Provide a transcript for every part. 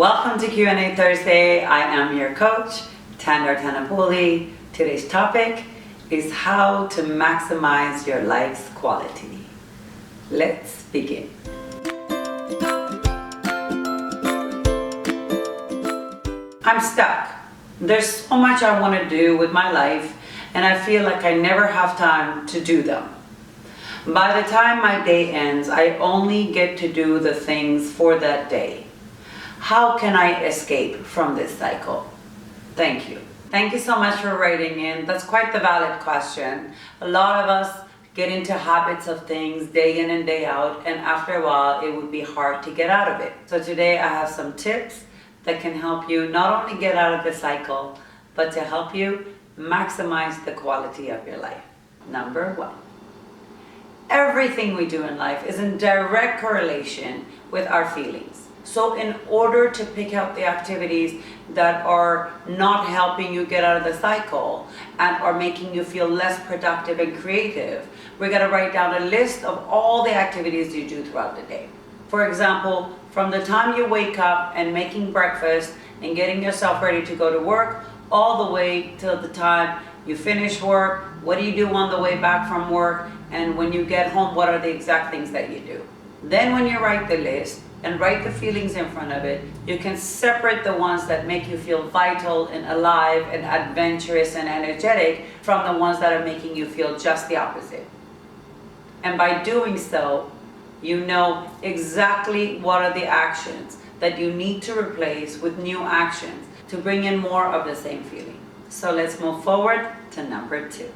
Welcome to Q&A Thursday. I am your coach, Tandar. Today's topic is how to maximize your life's quality. Let's begin. I'm stuck. There's so much I want to do with my life, and I feel like I never have time to do them. By the time my day ends, I only get to do the things for that day. How can I escape from this cycle? Thank you. Thank you so much for writing in. That's quite the valid question. A lot of us get into habits of things day in and day out, and after a while it would be hard to get out of it. So today I have some tips that can help you not only get out of the cycle, but to help you maximize the quality of your life. Number one, everything we do in life is in direct correlation with our feelings. So in order to pick out the activities that are not helping you get out of the cycle and are making you feel less productive and creative, we're going to write down a list of all the activities you do throughout the day. For example, from the time you wake up and making breakfast and getting yourself ready to go to work, all the way till the time you finish work, what do you do on the way back from work, and when you get home, what are the exact things that you do? Then when you write the list and write the feelings in front of it, you can separate the ones that make you feel vital and alive and adventurous and energetic from the ones that are making you feel just the opposite. And by doing so, you know exactly what are the actions that you need to replace with new actions to bring in more of the same feeling. So let's move forward to number two.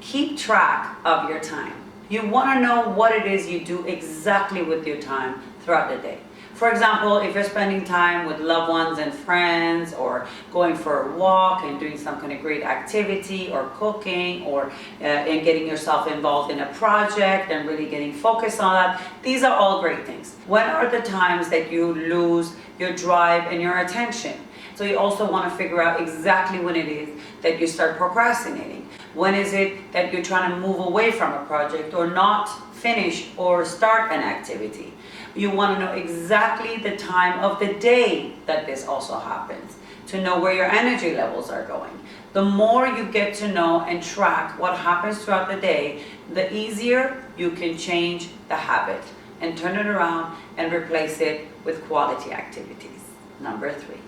Keep track of your time. You want to know what it is you do exactly with your time throughout the day. For example, if you're spending time with loved ones and friends, or going for a walk and doing some kind of great activity, or cooking, or in getting yourself involved in a project and really getting focused on that, these are all great things. When are the times that you lose your drive and your attention? So you also want to figure out exactly when it is that you start procrastinating. When is it that you're trying to move away from a project or not finish or start an activity? You want to know exactly the time of the day that this also happens, to know where your energy levels are going. The more you get to know and track what happens throughout the day, the easier you can change the habit and turn it around and replace it with quality activities. Number three,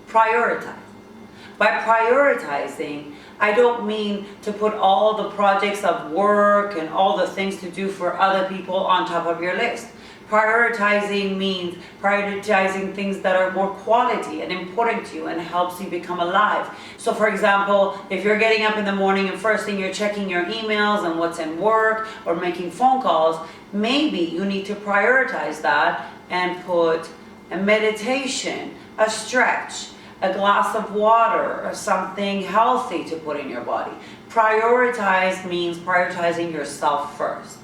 prioritize. By prioritizing, I don't mean to put all the projects of work and all the things to do for other people on top of your list. Prioritizing means prioritizing things that are more quality and important to you and helps you become alive. So for example, if you're getting up in the morning and first thing you're checking your emails and what's in work or making phone calls, maybe you need to prioritize that and put a meditation, a stretch, a glass of water, or something healthy to put in your body. Prioritize means prioritizing yourself first.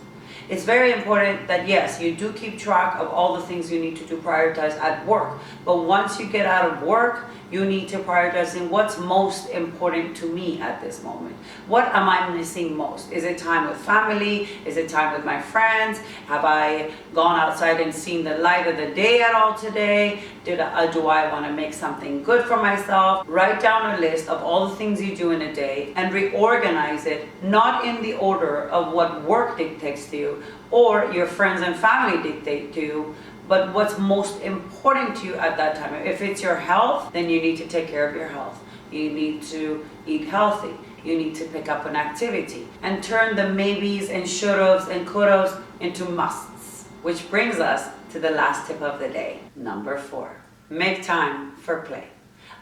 It's very important that yes, you do keep track of all the things you need to do prioritize at work. But once you get out of work, you need to prioritize in what's most important to me at this moment. What am I missing most? Is it time with family? Is it time with my friends? Have I gone outside and seen the light of the day at all today? Do I want to make something good for myself? Write down a list of all the things you do in a day and reorganize it, not in the order of what work dictates to you or your friends and family dictate to you, but what's most important to you at that time. If it's your health, then you need to take care of your health. You need to eat healthy. You need to pick up an activity and turn the maybes and should-haves and could-haves into musts, which brings us to the last tip of the day. Number four, make time for play.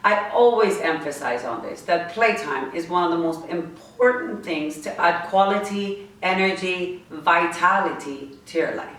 I always emphasize on this, that playtime is one of the most important things to add quality, energy, vitality to your life.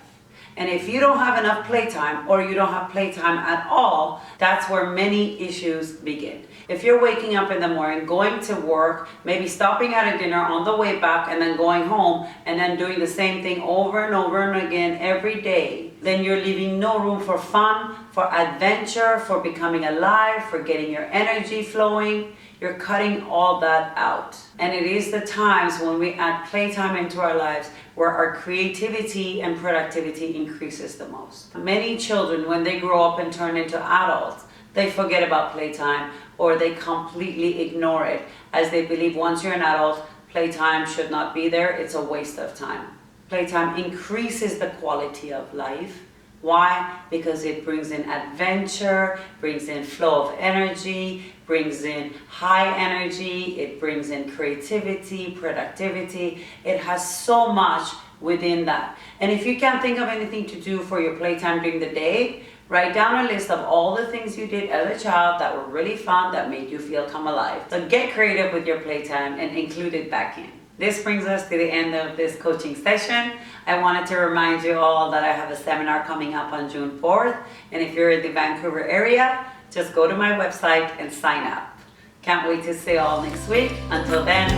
And if you don't have enough playtime or you don't have playtime at all, that's where many issues begin. If you're waking up in the morning, going to work, maybe stopping at a dinner on the way back and then going home and then doing the same thing over and over and again every day, then you're leaving no room for fun, for adventure, for becoming alive, for getting your energy flowing. You're cutting all that out. And it is the times when we add playtime into our lives where our creativity and productivity increases the most. Many children, when they grow up and turn into adults, they forget about playtime, or they completely ignore it as they believe once you're an adult, playtime should not be there. It's a waste of time. Playtime increases the quality of life. Why? Because it brings in adventure, brings in flow of energy, brings in high energy, it brings in creativity, productivity. It has so much within that. And if you can't think of anything to do for your playtime during the day, write down a list of all the things you did as a child that were really fun, that made you feel come alive. So get creative with your playtime and include it back in. This brings us to the end of this coaching session. I wanted to remind you all that I have a seminar coming up on June 4th. And if you're in the Vancouver area, just go to my website and sign up. Can't wait to see you all next week. Until then,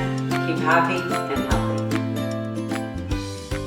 keep happy and healthy.